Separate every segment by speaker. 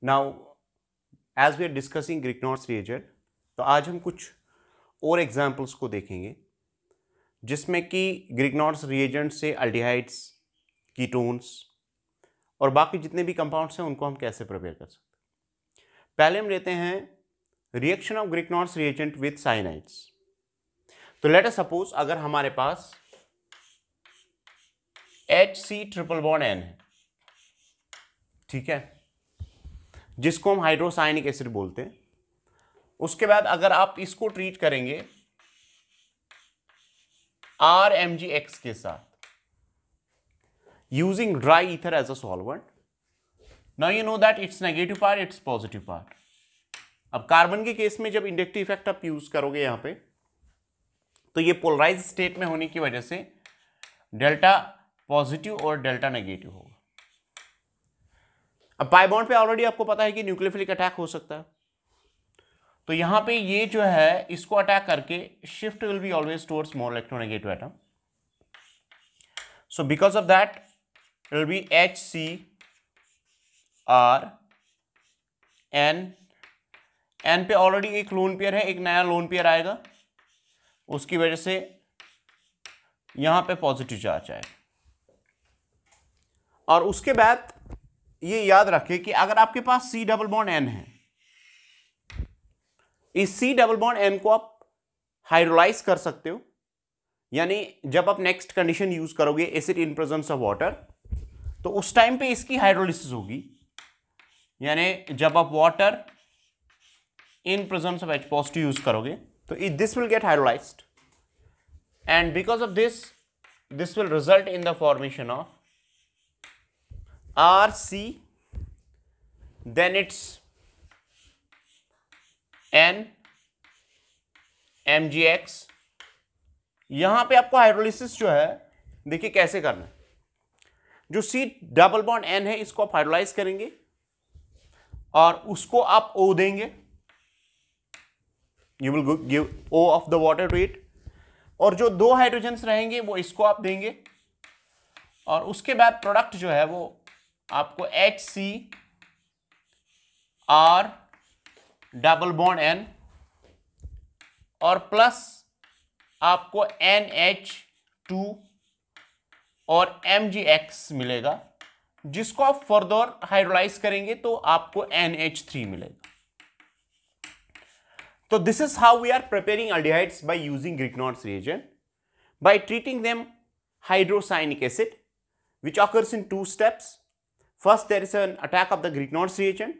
Speaker 1: Now as we are discussing Grignard's reagent, तो आज हम कुछ और एग्जाम्पल्स को देखेंगे जिसमें कि ग्रिग्नॉर्स रिएजेंट से अल्डिहाइड्स, कीटोन्स और बाकी जितने भी कंपाउंड्स हैं उनको हम कैसे प्रिपेयर कर सकते हैं। पहले हम लेते हैं reaction of Grignard's reagent with cyanides. तो लेट अस सपोज अगर हमारे पास HC ट्रिपल बॉन्ड N है, ठीक है, जिसको हम हाइड्रोसाइनिक एसिड बोलते हैं। उसके बाद अगर आप इसको ट्रीट करेंगे RMgX के साथ using dry ether as a solvent, now you know that it's negative part, it's positive part. अब कार्बन के केस में जब इंडक्टिव इफेक्ट आप यूज करोगे यहां पे, तो ये पोलराइज स्टेट में होने की वजह से डेल्टा पॉजिटिव और डेल्टा नेगेटिव होगा। अब पाई बॉन्ड पे ऑलरेडी आपको पता है कि न्यूक्लियोफिलिक अटैक हो सकता है, तो यहां पे ये जो है इसको अटैक करके shift will be always towards more electronegative atom. So because of that it will be HCr N पे ऑलरेडी एक लोन पेयर है, एक नया लोन पेयर आएगा, उसकी वजह से यहां पे पॉजिटिव चार्ज आएगा। और उसके बाद ये याद रखें कि अगर आपके पास C डबल बॉन्ड N है, इस C डबल बॉन्ड N को आप हाइड्रोलाइज कर सकते हो, यानी जब आप नेक्स्ट कंडीशन यूज करोगे acid in presence of water, तो उस टाइम पे इसकी हाइड्रोलिसिस होगी, यानी जब आप water in presence of H positive use करोगे तो this will get hydrolysed, and because of this will result in the formation of RC, then it's NMgX। यहां पे आपको हाइड्रोलिसिस जो है देखिए कैसे करना है। जो C डबल बॉन्ड N है इसको आप हाइड्रोलाइज करेंगे और उसको आप O देंगे, you will give O of the water to it, और जो दो हाइड्रोजन्स रहेंगे वो इसको आप देंगे, और उसके बाद प्रोडक्ट जो है वो आपको HCr डबल बॉन्ड N और प्लस आपको NH2 और MgX मिलेगा, जिसको आप फर्दर हाइड्रोलाइज करेंगे तो आपको NH3 मिलेगा। तो this is how we are preparing aldehydes by using Grignard's reagent by treating them hydrocyanic acid, which occurs in two steps. First, there is an attack of the Grignard's reagent,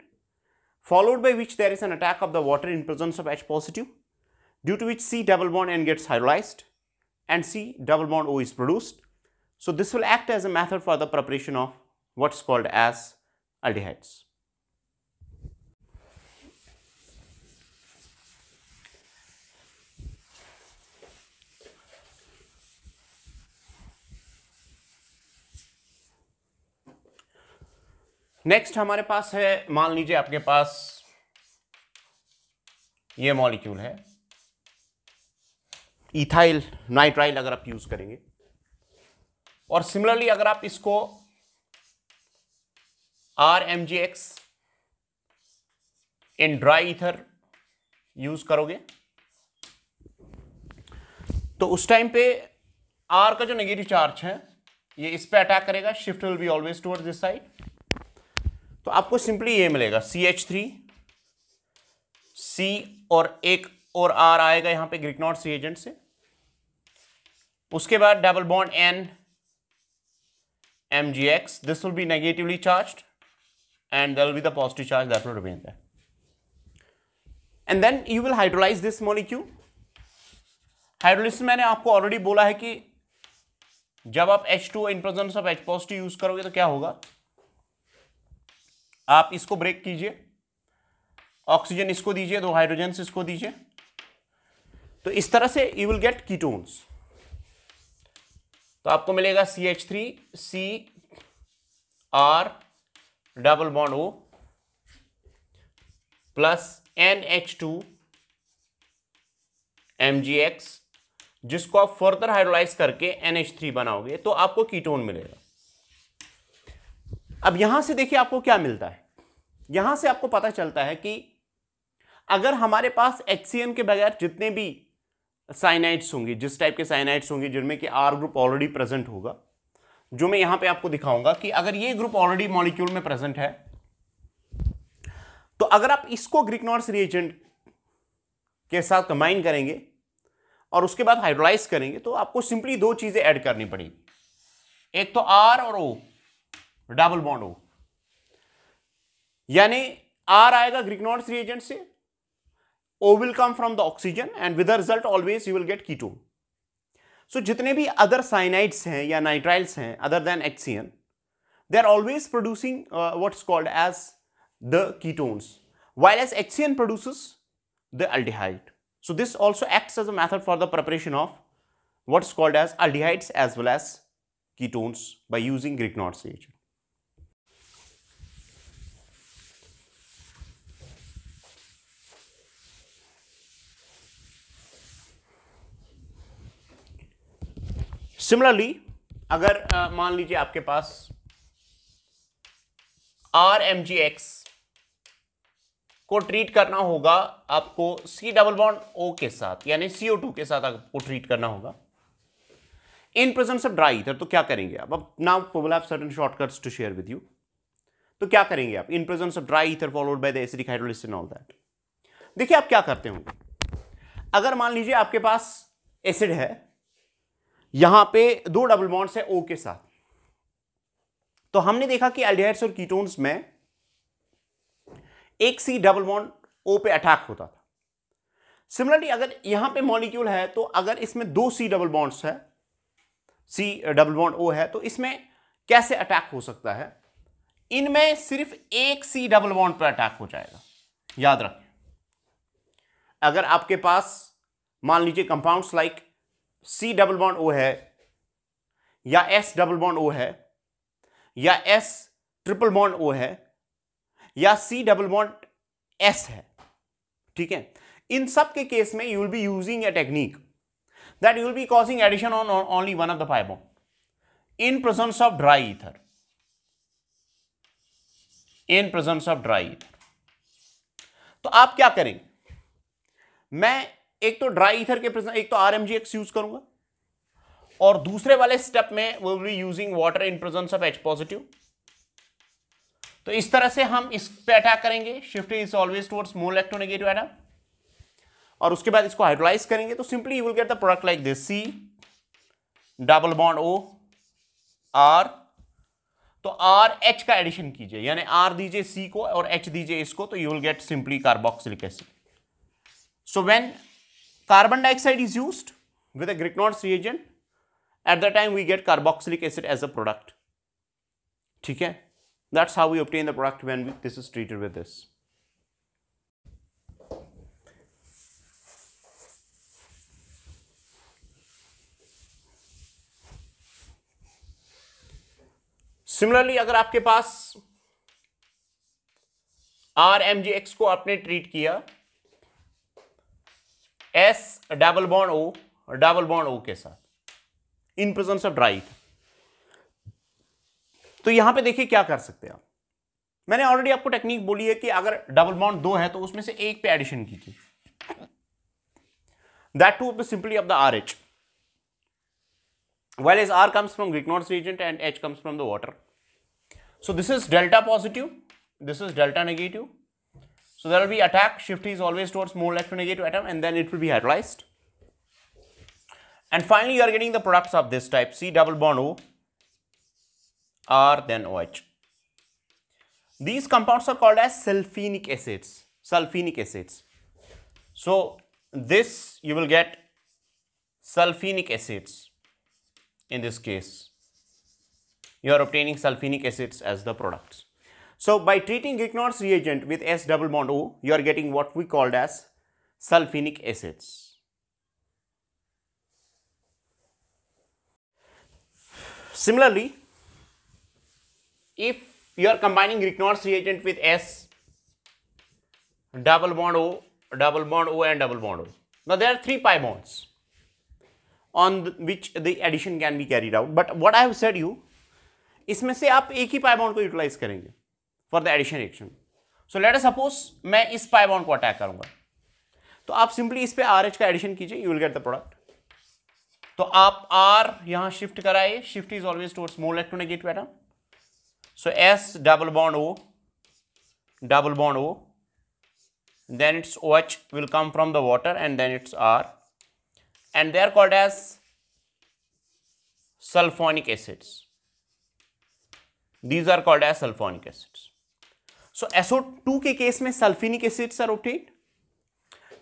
Speaker 1: followed by which there is an attack of the water in presence of H positive, due to which C double bond N gets hydrolyzed and C double bond O is produced. So this will act as a method for the preparation of what's called as aldehydes. Next हमारे पास है, मान लीजिए आपके पास ये molecule है ethyl nitrile, अगर आप use करेंगे, और सिमिलरली अगर आप इसको RMgX in dry ether use करोगे, तो उस टाइम पे R का जो नेगेटिव चार्ज है ये इस पे अटैक करेगा, shift will be always towards this side. तो आपको सिंपली ये मिलेगा CH3, C और एक और R आएगा यहां पे ग्रिग्नॉर्स रिएजेंट से, उसके बाद double bond N MgX, this will be negatively charged and there will be the positive charge that will remain there, and then you will hydrolyze this molecule. Hydrolysis मैंने आपको ऑलरेडी बोला है कि जब आप H2 in presence of H positive use करोगे तो क्या होगा, आप इसको ब्रेक कीजिए, ऑक्सीजन इसको दीजिए, दो हाइड्रोजन इसको दीजिए, तो इस तरह से यू विल गेट कीटोन्स। तो आपको मिलेगा CH3 CR double bond O plus NH2 MgX, जिसको आप फर्दर हाइड्रोलाइज करके NH3 बनाओगे तो आपको कीटोन मिलेगा। अब यहां से देखिए आपको क्या मिलता है, यहां से आपको पता चलता है कि अगर हमारे पास HCN के बगैर जितने भी साइनाइड्स होंगे, जिस टाइप के साइनाइड्स होंगे जिनमें कि R ग्रुप ऑलरेडी प्रेजेंट होगा, जो मैं यहां पे आपको दिखाऊंगा कि अगर ये ग्रुप ऑलरेडी मॉलिक्यूल में प्रेजेंट है, तो अगर आप इसको ग्रिग्नॉर्स रिएजेंट के साथ कंबाइन करेंगे और उसके बाद हाइड्रोलाइज करेंगे, तो आपको सिंपली दो चीजें ऐड करनी पड़ेगी, एक तो R और O, डबल बॉन्ड O, यानी R आएगा ग्रिग्नॉर्स रिएजेंट से, O will come from the oxygen and with the result always you will get ketone. So जितने भी other cyanides हैं या nitriles हैं other than HCN, they are always producing what's called as the ketones, while as HCN produces the aldehyde. So this also acts as a method for the preparation of what's called as aldehydes as well as ketones by using Grignard's reagent. Similarly अगर मान लीजिए आपके पास RMgX को treat करना होगा आपको C double bond O के साथ, यानी CO2 के साथ आपको ट्रीट करना होगा in presence of dry ether, तो क्या करेंगे आप? अब now we will have certain shortcuts to share with you. तो क्या करेंगे आप in presence of dry ether followed by the acidic hydrolysis and all that? देखिए आप क्या करते होंगे, अगर मान लीजिए आपके पास एसिड है, यहां पे दो डबल बॉन्ड्स है O के साथ, तो हमने देखा कि एल्डिहाइड्स और कीटोन्स में एक C डबल बॉन्ड O पे अटैक होता था। सिमिलरली अगर यहां पे मॉलिक्यूल है, तो अगर इसमें दो C डबल बॉन्ड्स है, C डबल बॉन्ड O है, तो इसमें कैसे अटैक हो सकता है? इनमें सिर्फ एक C डबल बॉन्ड पर अटैक हो जाएगा। याद रखें, अगर आपके पास मान लीजिए compounds like C double bond O है या S डबल बॉन्ड O है या S ट्रिपल बॉन्ड O है या C डबल बॉन्ड S है, ठीक है, इन सब के केस में you will be using a technique that you will be causing addition on only one of the pi bond in presence of dry ether, in presence of dry ether। तो आप क्या करेंगे, मैं एक तो ड्राई ईथर के present, एक तो RMgX यूज करूंगा और दूसरे वाले स्टेप में we will be using water in presence of H positive. तो इस तरह से हम इस पे अटैक करेंगे, shift is always towards more electronegative atom, और उसके बाद इसको हाइड्रोलाइज करेंगे, तो simply you will get the product like this, C double bond O R, तो R H का एडिशन कीजिए, यानी R दीजिए C को और H दीजिए इसको, तो you will gate simply carboxylic acid. So when carbon dioxide is used with a Grignard's reagent, at that time we get carboxylic acid as a product, ठीक है? That's how we obtain the product when this is treated with this. Similarly अगर आपके पास RMgX को आपने treat किया S double bond O के साथ इन presence of dry, तो यहां पे देखिए क्या कर सकते हैं आप। मैंने ऑलरेडी आपको टेक्निक बोली है कि अगर डबल बॉन्ड दो है तो उसमें से एक पे एडिशन कीजिए, that to simply of the RH, while as R comes from Grignard's reagent and H comes from the water. So this is delta positive, this is delta negative. So there will be attack, shift is always towards more electronegative atom, and then it will be hydrolyzed. And finally you are getting the products of this type, C double bond O, R then OH. These compounds are called as sulfenic acids, So this you will get sulfenic acids. In this case you are obtaining sulfenic acids as the products. So by treating Grignard's reagent with S double bond O, you are getting what we called as sulfenic acids. Similarly, if you are combining Grignard's reagent with S double bond O and double bond O, now there are three pi bonds on which the addition can be carried out, but what I have said you, इसमें से आप एक ही pi bond को utilize करेंगे for the addition reaction. So let us suppose मैं इस pi bond को attack करूंगा, तो आप सिंपली इस पे RH का एडिशन कीजिए, you will get the product. तो आप R यहां शिफ्ट कराइए, shift is always towards small electronegative atom. So S double bond O, double bond O, then its OH will come from the water and then its R, and they are called as sulfonic acids. These are called as sulfonic acids. So SO2 के case में सल्फिनिक acids are obtained,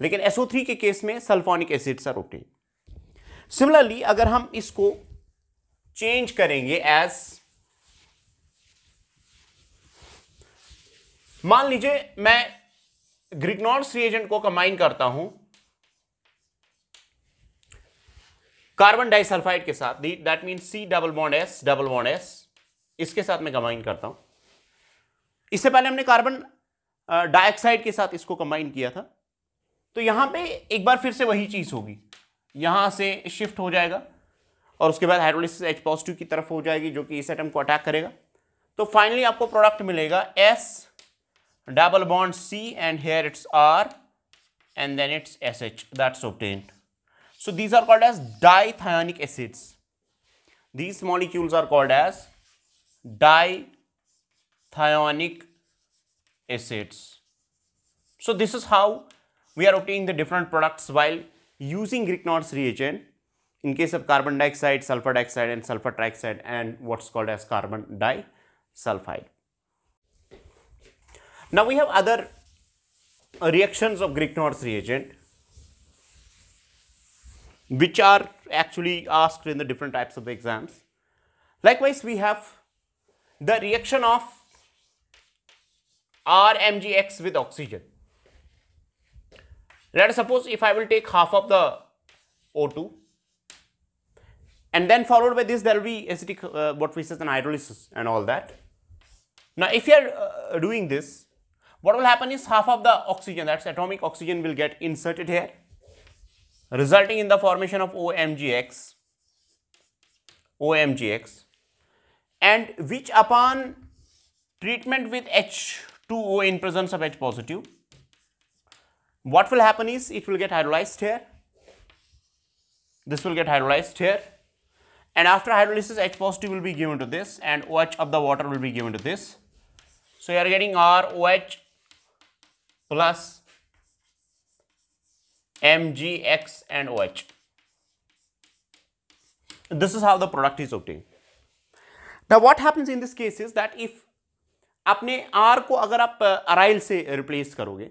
Speaker 1: लेकिन SO3 के case में sulphonic acids are obtained. Similarly अगर हम इसको change करेंगे as, मान लीजिए मैं ग्रिग्नॉर्ड्स रिएजेंट को कंबाइन करता हूं कार्बन डाइसल्फाइड के साथ, that means C double bond S, इसके साथ मैं कंबाइन करता हूं। इससे पहले हमने कार्बन डाइऑक्साइड के साथ इसको कंबाइन किया था, तो यहां पे एक बार फिर से वही चीज होगी, यहां से शिफ्ट हो जाएगा और उसके बाद हाइड्रोलिसिस H पॉजिटिव की तरफ हो जाएगी जो कि इस एटम को अटैक करेगा। तो फाइनली आपको प्रोडक्ट मिलेगा S double bond C and here it's R and then it's SH, that's obtained. So these are called as dithionic acids. These molecules are called as dithionic acids. So this is how we are obtaining the different products while using Grignard's reagent in case of carbon dioxide, sulfur dioxide and sulfur trioxide and what's called as carbon disulfide. Now we have other reactions of Grignard's reagent which are actually asked in the different types of the exams. Likewise, we have the reaction of RMgX with oxygen. Let us suppose if I will take half of the O2 and then followed by this there will be acidic what we say an hydrolysis and all that. Now if you are doing this, what will happen is half of the oxygen, that's atomic oxygen, will get inserted here, resulting in the formation of OMgX, and which upon treatment with H2O in presence of H positive, what will happen is it will get hydrolyzed here, this will get hydrolyzed here, and after hydrolysis H positive will be given to this and OH of the water will be given to this. So you are getting ROH plus MgX and OH. This is how the product is obtained. Now what happens in this case is that if आपने R को अगर आप aryl से replace करोगे,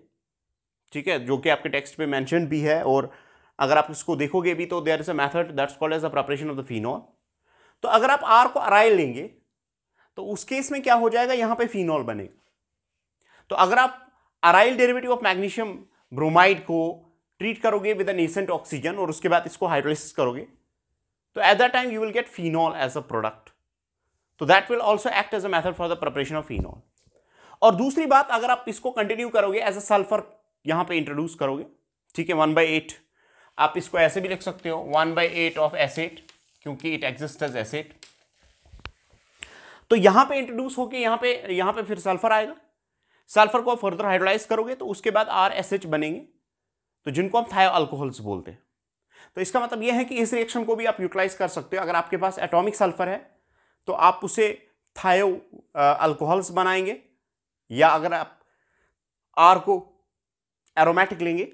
Speaker 1: ठीक है, जो कि आपके टेक्स्ट पे मेंशन भी है और अगर आप इसको देखोगे भी तो there is a method that's called as the preparation of the phenol. तो अगर आप R को अराइल लेंगे तो उस केस में क्या हो जाएगा, यहां पे फिनॉल बनेगा। तो अगर आप aryl derivative of magnesium bromide को ट्रीट करोगे विद एन नेसेंट ऑक्सीजन और उसके बाद इसको हाइड्रोलिसिस करोगे तो at that time you will get phenol as a product. तो that will also act as a method for the preparation of phenol. और दूसरी बात, अगर आप इसको कंटिन्यू करोगे एज अ सल्फर यहां पे इंट्रोड्यूस करोगे, ठीक है, 1/8, आप इसको ऐसे भी लिख सकते हो 1/8 ऑफ एसिड, क्योंकि इट एग्जिस्ट एज एसिड। तो यहां पे इंट्रोड्यूस होके यहां पे फिर सल्फर आएगा, सल्फर को फर्दर हाइड्रोलाइज करोगे तो उसके बाद RSH बनेंगे, तो जिनको हम थायो अल्कोहल्स बोलते हैं। तो इसका मतलब यह है कि इस रिएक्शन को भी आप यूटिलाइज कर सकते हो। अगर आपके पास एटॉमिक सल्फर है तो आप उसे थायो अल्कोहल्स बनाएंगे, या अगर आप R को एरोमेटिक लेंगे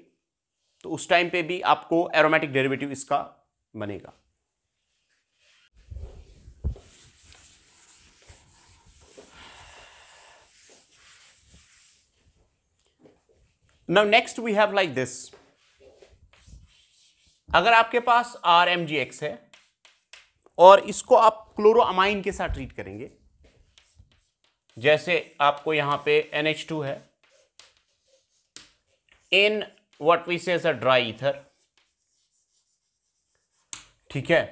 Speaker 1: तो उस टाइम पे भी आपको एरोमेटिक डेरिवेटिव इसका बनेगा। Now next we have like this. अगर आपके पास RMgX है और इसको आप क्लोरोअमाइन के साथ ट्रीट करेंगे, जैसे आपको यहां पे NH2 है in what we say as a dry ether, ठीक है,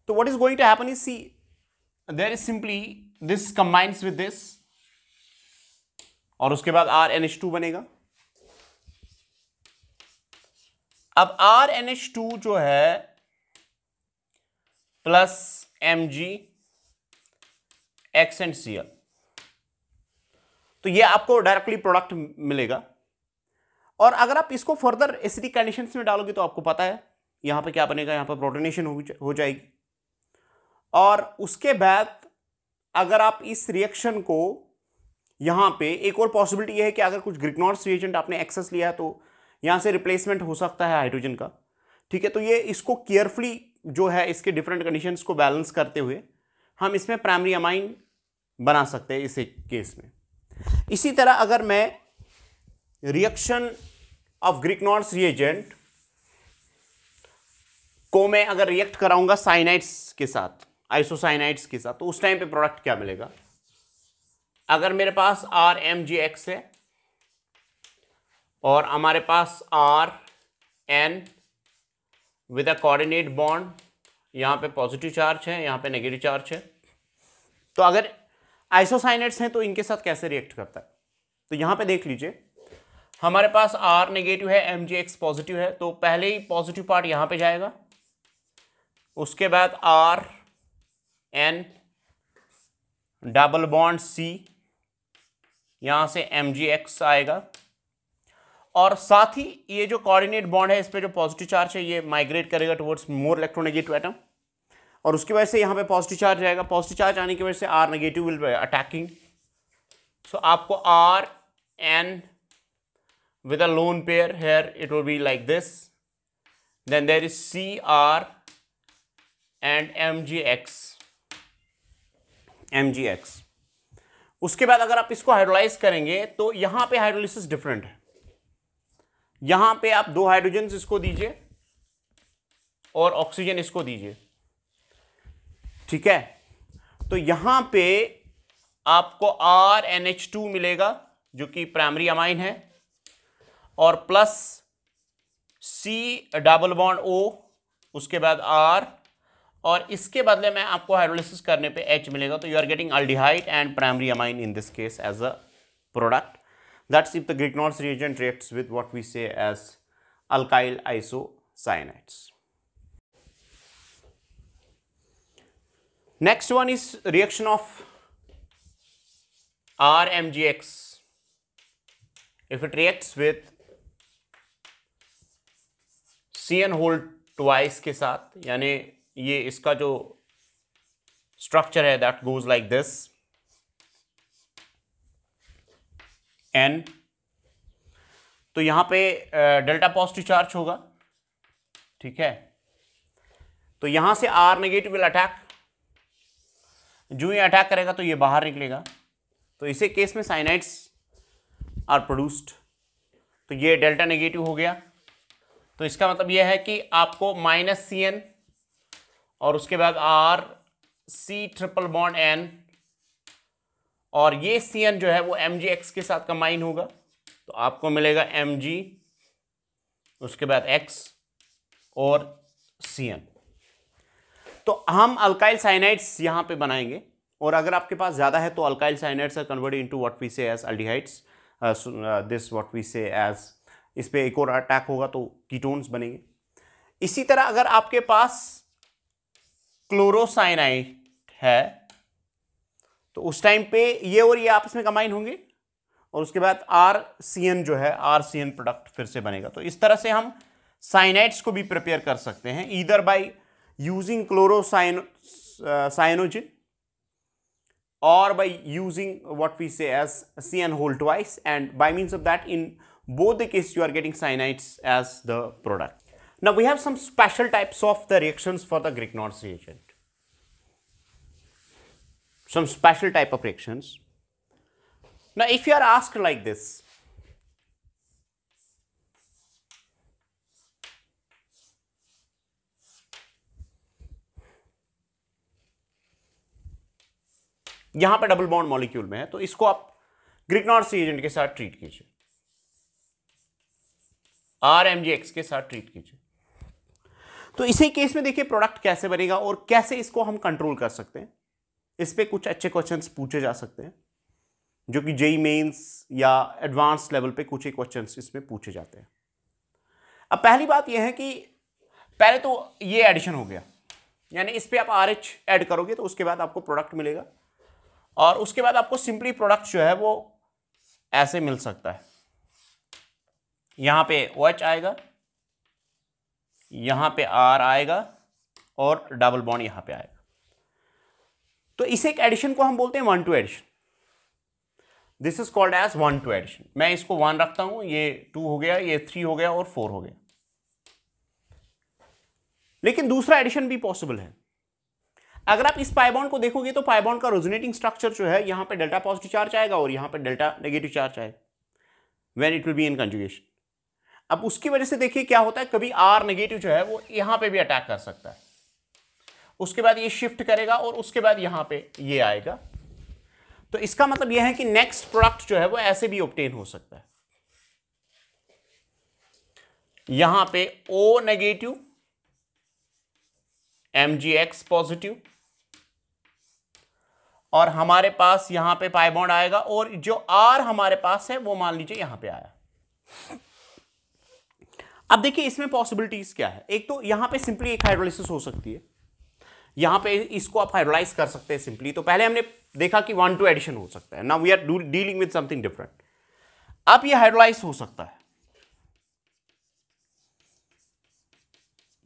Speaker 1: तो what is going to happen is, see, there is simply this combines with this और उसके बाद RNH2 बनेगा। अब RNH2 जो है plus Mg X and Cl, तो ये आपको डायरेक्टली प्रोडक्ट मिलेगा। और अगर आप इसको फर्दर एसिडिक कंडीशंस में डालोगे तो आपको पता है यहां पे क्या बनेगा, यहां पे प्रोटोनेशन हो जाएगी। और उसके बाद अगर आप इस रिएक्शन को यहां पे, एक और पॉसिबिलिटी यह है कि अगर कुछ ग्रिग्नॉर्स रिएजेंट आपने एक्सेस लिया है तो यहां से रिप्लेसमेंट हो सकता है हाइड्रोजन का, ठीक है। तो ये इसको केयरफुली जो है इसके डिफरेंट कंडीशंस को बैलेंस करते हुए हम इसमें प्राइमरी अमाइन बना सकते हैं इस केस में। इसी तरह अगर मैं रिएक्शन ऑफ ग्रिग्नॉर्स रिएजेंट को मैं अगर रिएक्ट कराऊंगा साइनाइड्स के साथ, आइसोसाइनाइड्स के साथ, तो उस टाइम पे प्रोडक्ट क्या मिलेगा। अगर मेरे पास RMgX है और हमारे पास RN with a coordinate bond, यहां पे पॉजिटिव चार्ज है, यहां पे नेगेटिव चार्ज है, तो अगर आइसोसाइनाइड्स हैं तो इनके साथ कैसे रिएक्ट करता है। तो यहां पे देख लीजिए हमारे पास R नेगेटिव है, MgX पॉजिटिव है, तो पहले ही पॉजिटिव पार्ट यहां पे जाएगा, उसके बाद RN डबल बॉन्ड C, यहां से MgX आएगा, और साथ ही ये जो कोऑर्डिनेट बॉन्ड है इस पे जो पॉजिटिव चार्ज है ये माइग्रेट करेगा टुवर्ड्स मोर इलेक्ट्रोनेगेटिव एटम, और उसकी वजह से यहां पे पॉजिटिव चार्ज आएगा। पॉजिटिव चार्ज आने की वजह से R negative will be attacking, so आपको RN with a lone pair, here it will be like this, then there is CR and MgX। उसके बाद अगर आप इसको हाइड्रोलाइज करेंगे तो यहां पे हाइड्रोलिसिस डिफरेंट है, यहां पे आप 2 हाइड्रोजन इसको दीजिए और ऑक्सीजन इसको दीजिए, ठीक है। तो यहां पे आपको RNH2 मिलेगा जो कि प्राइमरी अमाइन है, और plus C double bond O, उसके बाद R, और इसके बदले में आपको हाइड्रोलिसिस करने पे H मिलेगा। तो you are getting aldehyde and primary amine in this case as a product. That's if the Grignard's reagent reacts with what we say as alkyl isocyanides. Next one is reaction of RMgX if it reacts with CN whole twice के साथ, यानी ये इसका जो structure है that goes like this, N, तो यहां पे डेल्टा पॉजिटिव चार्ज होगा, ठीक है। तो यहां से R नेगेटिव विल अटैक, जो ये अटैक करेगा तो ये बाहर निकलेगा, तो इसे केस में साइनाइड्स आर प्रोड्यूस्ड। तो ये डेल्टा नेगेटिव हो गया, तो इसका मतलब यह है कि आपको -CN और उसके बाद RC ट्रिपल बॉन्ड N, और ये CN जो है वो MgX के साथ कंबाइन होगा, तो आपको मिलेगा Mg, उसके बाद X और CN। तो हम अल्काइल साइनाइड्स यहां पे बनाएंगे, और अगर आपके पास ज्यादा है तो alkyl cyanides are converted into what we say as aldehydes, this what we say as, इस पे एक और अटैक होगा तो कीटोन्स बनेंगे। इसी तरह अगर आपके पास क्लोरोसाइनाइड है तो उस टाइम पे ये और ये आपस में कंबाइन होंगे, और उसके बाद RCN जो है RCN प्रोडक्ट फिर से बनेगा। तो इस तरह से हम साइनाइड्स को भी प्रिपेयर कर सकते हैं, either by using chlorocyanogen or by using what we say as CN whole twice, and by means of that in both the cases you are getting cyanides as the product. Now we have some special types of the reactions for the Grignard's reagent. Some special type of reactions. Now if you are asked like this, यहां पे double bond molecule में है, तो इसको आप ग्रिग्नॉर्स reagent के साथ treat कीजिए, RMgX के साथ ट्रीट कीजिए। तो इसी केस में देखिए प्रोडक्ट कैसे बनेगा और कैसे इसको हम कंट्रोल कर सकते हैं। इस पे कुछ अच्छे क्वेश्चंस पूछे जा सकते हैं, जो कि जेईई मेंस या एडवांस लेवल पे कुछ एक क्वेश्चंस इसमें पूछे जाते हैं। अब पहली बात यह है कि पहले तो ये एडिशन हो गया, यानी इस पे आप RH ऐड करोगे तो उसके बाद आपको प्रोडक्ट मिलेगा, और उसके बाद आपको सिंपली प्रोडक्ट जो है वो ऐसे मिल सकता है, यहां पे OH आएगा, यहां पे R आएगा और डबल बॉन्ड यहां पे आएगा। तो इस एक एडिशन को हम बोलते हैं 1-2 addition. This is called as 1-2 addition. मैं इसको 1 रखता हूं, ये 2 हो गया, ये 3 हो गया और 4 हो गया। लेकिन दूसरा एडिशन भी पॉसिबल है। अगर आप इस पाई बॉन्ड को देखोगे तो पाई बॉन्ड का रेजोनेटिंग स्ट्रक्चर जो है, यहां पे डेल्टा पॉजिटिव चार्ज आएगा और यहां पे डेल्टा नेगेटिव चार्ज आएगा when it will be in conjugation. अब उसकी वजह से देखिए क्या होता है, कभी R नेगेटिव जो है वो यहां पे भी अटैक कर सकता है, उसके बाद ये शिफ्ट करेगा और उसके बाद यहां पे ये आएगा। तो इसका मतलब यह है कि नेक्स्ट प्रोडक्ट जो है वो ऐसे भी ऑब्टेन हो सकता है, यहां पे O नेगेटिव MgX पॉजिटिव और हमारे पास यहां पे पाई बॉन्ड आएगा और जो R हमारे पास है वो मान लीजिए यहां पे आया। अब देखिए इसमें पॉसिबिलिटीज क्या है। एक तो यहां पे सिंपली एक हाइड्रोलाइसिस हो सकती है, यहां पे इसको आप हाइड्रोलाइज कर सकते हैं सिंपली। तो पहले हमने देखा कि 1-2 एडिशन हो सकता है, now we are dealing with something different. अब ये हाइड्रोलाइज हो सकता है,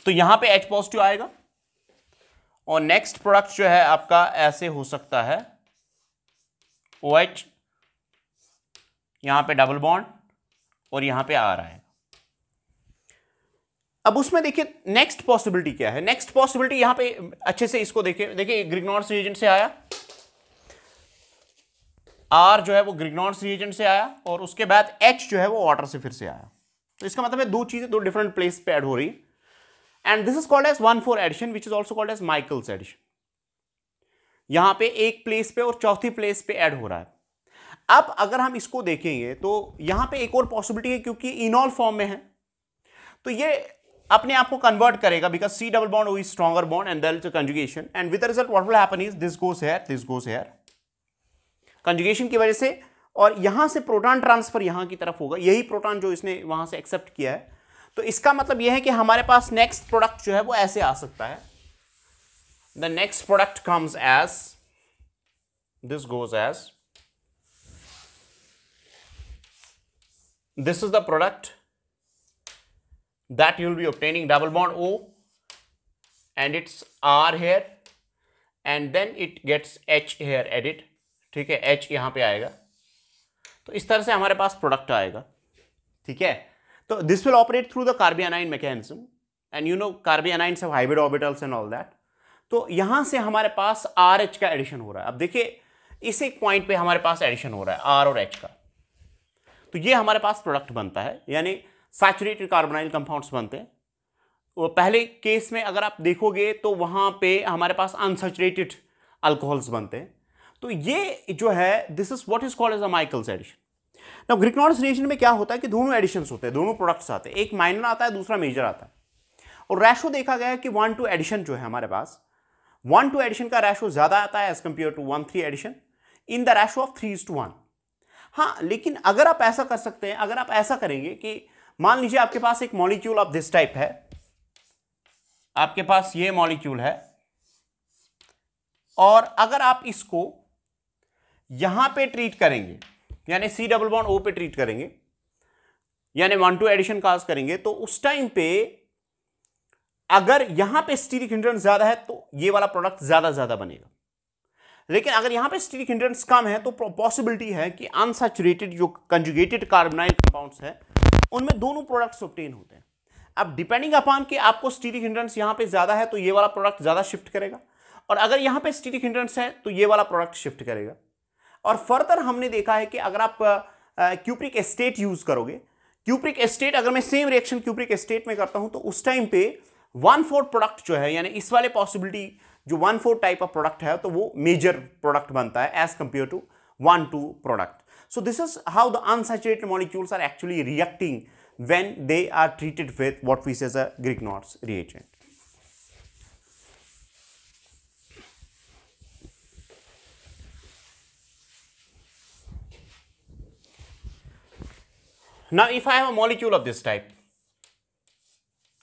Speaker 1: तो यहां पे H पॉजिटिव आएगा और नेक्स्ट प्रोडक्ट जो है आपका ऐसे हो सकता है, OH, यहां पे डबल बॉन्ड और यहां पे R आएगा। अब उसमें देखिए नेक्स्ट पॉसिबिलिटी क्या है। नेक्स्ट पॉसिबिलिटी यहां पे अच्छे से इसको देखिए ग्रिग्नॉर्स रिएजेंट से आया, R जो है वो ग्रिग्नॉर्स रिएजेंट से आया और उसके बाद H जो है वो वाटर से फिर से आया। तो इसका मतलब है दो चीजें दो डिफरेंट प्लेस पे ऐड हो रही है, and this is called as 1-4 addition which is also called as Michael's addition. यहां पे एक प्लेस पे और चौथी प्लेस पे ऐड हो रहा है। अब अगर हम इसको देखेंगे तो यहां पे एक और पॉसिबिलिटी है, क्योंकि इनॉल फॉर्म में है तो ये अपने आप को कन्वर्ट करेगा, because C double bond O is stronger bond and there is a conjugation and with the result what will happen is this goes here conjugation की वजह से, और यहां से प्रोटॉन ट्रांसफर यहां की तरफ होगा, यही प्रोटॉन जो इसने वहां से एक्सेप्ट किया है। तो इसका मतलब यह है कि हमारे पास नेक्स्ट प्रोडक्ट जो है वो ऐसे आ सकता है, the next product comes as this goes as, this is the product that you will be obtaining, double bond O and it's R here and then it gets H here added, ठीक है, H यहां पे आएगा। तो इस तरह से हमारे पास प्रोडक्ट आएगा, ठीक है। तो this will operate through the carbanion mechanism and you know carbanions have hybrid orbitals and all that. तो यहां से हमारे पास RH का एडिशन हो रहा है। अब देखिए इस एक पॉइंट पे हमारे पास एडिशन हो रहा है R और H का, तो ये हमारे पास प्रोडक्ट बनता है, यानी सैचुरेटेड कार्बोनाइल कंपाउंड्स बनते हैं। वो पहले केस में अगर आप देखोगे तो वहां पे हमारे पास अनसैचुरेटेड अल्कोहल्स बनते हैं। तो ये जो है this is what is called as a Michael's addition. Now Grignard's reaction में क्या होता है कि दोनों एडिशंस होते हैं, दोनों प्रोडक्ट्स आते हैं, एक माइनर आता है दूसरा मेजर आता है, और रैशो देखा गया है कि 1-2 एडिशन जो है हमारे पास 1-2 एडिशन का रैशो ज्यादा आता है as compare to 1-3 addition in the ratio of 3:1। हाँ, लेकिन अगर आप ऐसा कर सकते हैं, अगर आप ऐसा करेंगे कि मान लीजिए आपके पास एक मॉलिक्यूल ऑफ दिस टाइप है, आपके पास ये मॉलिक्यूल है और अगर आप इसको यहां पे ट्रीट करेंगे, यानी C डबल बॉन्ड O पे ट्रीट करेंगे, यानी 1-2 एडिशन काज करेंगे, तो उस टाइम पे अगर यहां पे स्टीरिक हिंड्रेंस ज्यादा है तो ये वाला प्रोडक्ट ज्यादा बनेगा। लेकिन अगर यहां पे स्टीरिक हिंड्रेंस कम है तो पॉसिबिलिटी है कि अनसैचुरेटेड जो कंजुगेटेड कार्बोनाइल कंपाउंड्स है उनमें दोनों प्रोडक्ट्स ऑब्टेन होते हैं। अब डिपेंडिंग अपॉन कि आपको स्टीरिक हिंड्रेंस यहां पे ज्यादा है तो ये वाला प्रोडक्ट ज्यादा शिफ्ट करेगा, और अगर यहां पे स्टीरिक हिंड्रेंस है तो ये वाला प्रोडक्ट शिफ्ट करेगा। और फर्दर हमने देखा है कि अगर आप क्यूप्रिक एस्टेट यूज करोगे, क्यूप्रिक एस्टेट अगर मैं सेम रिएक्शन क्यूप्रिक एस्टेट में करता हूं तो उस टाइम पे 1/4 प्रोडक्ट जो है, यानी इस वाले पॉसिबिलिटी जो 1/4 टाइप ऑफ प्रोडक्ट है तो वो मेजर प्रोडक्ट बनता है as compare to 1-2 product. So this is how the unsaturated molecules are actually reacting when they are treated with what we say as a Grignard's reagent. Now if I have a molecule of this type,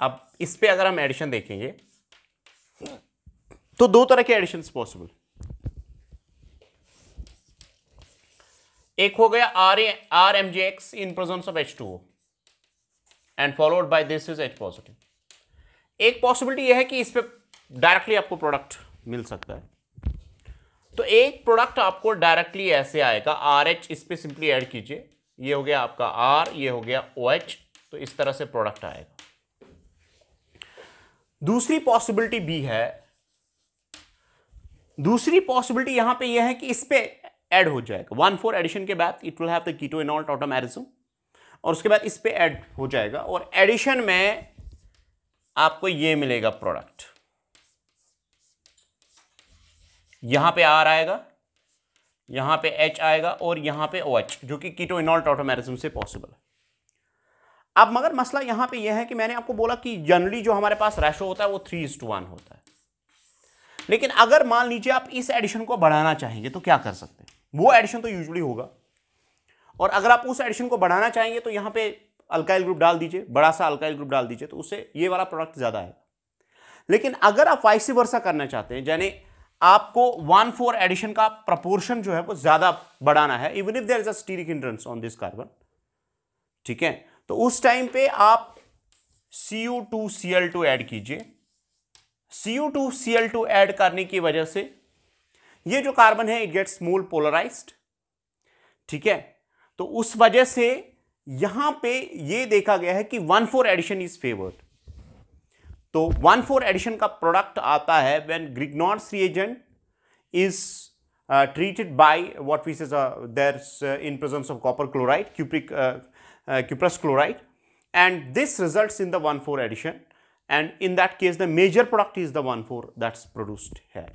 Speaker 1: अब इस पे अगर हम addition देखेंगे तो दो तरह के एडिशंस पॉसिबल। एक हो गया RMgX in presence of H2O and followed by this is H positive. एक पॉसिबिलिटी यह है कि इस पे डायरेक्टली आपको प्रोडक्ट मिल सकता है। तो एक प्रोडक्ट आपको डायरेक्टली ऐसे आएगा, RH इस पे सिंपली ऐड कीजिए, ये हो गया आपका R, ये हो गया OH, तो इस तरह से प्रोडक्ट आएगा। दूसरी पॉसिबिलिटी भी है, दूसरी पॉसिबिलिटी यहां पे यह है कि इस पे ऐड हो जाएगा 1,4 एडिशन के बाद it will have the कीटोइनॉल tautomerism, और उसके बाद इस पे ऐड हो जाएगा और एडिशन में आपको ये मिलेगा प्रोडक्ट। यहां पे R आएगा, यहां पे H आएगा और यहां पे OH, जो कि कीटोइनॉल टॉटोमेरिज्म से पॉसिबल है। अब मगर मसला यहां पे यह है कि मैंने आपको बोला कि जनरली जो हमारे पास रेशो होता है वो 3:1 होता है, लेकिन अगर मान लीजिए आप इस एडिशन को बढ़ाना चाहेंगे तो क्या कर सकते हैं? वो एडिशन तो यूजुअली होगा, और अगर आप उस एडिशन को बढ़ाना चाहेंगे तो यहां पे अल्काइल ग्रुप डाल दीजिए, बड़ा सा अल्काइल ग्रुप डाल दीजिए, तो उससे ये वाला प्रोडक्ट ज्यादा आएगा। लेकिन अगर आप वाइस वर्सा करना चाहते हैं, यानी आपको 1,4 एडिशन का प्रपोर्शन जो है वो ज्यादा बढ़ाना है, even if there is a steric hindrance on this carbon, ठीक है, तो उस टाइम पे आप Cu2Cl2 ऐड कीजिए। Cu2Cl2 ऐड करने की वजह से ये जो कार्बन है इट गेट्स मोर पोलराइज्ड, ठीक है, तो उस वजह से यहां पे ये देखा गया है कि 1,4 एडिशन इज फेवर्ड। तो 1,4 एडिशन का प्रोडक्ट आता है when Grignard's reagent is treated by what we say there's in presence of copper chloride, cuprous chloride, and this results in the 1,4 addition, and in that case the major product is the 1,4 that's produced here.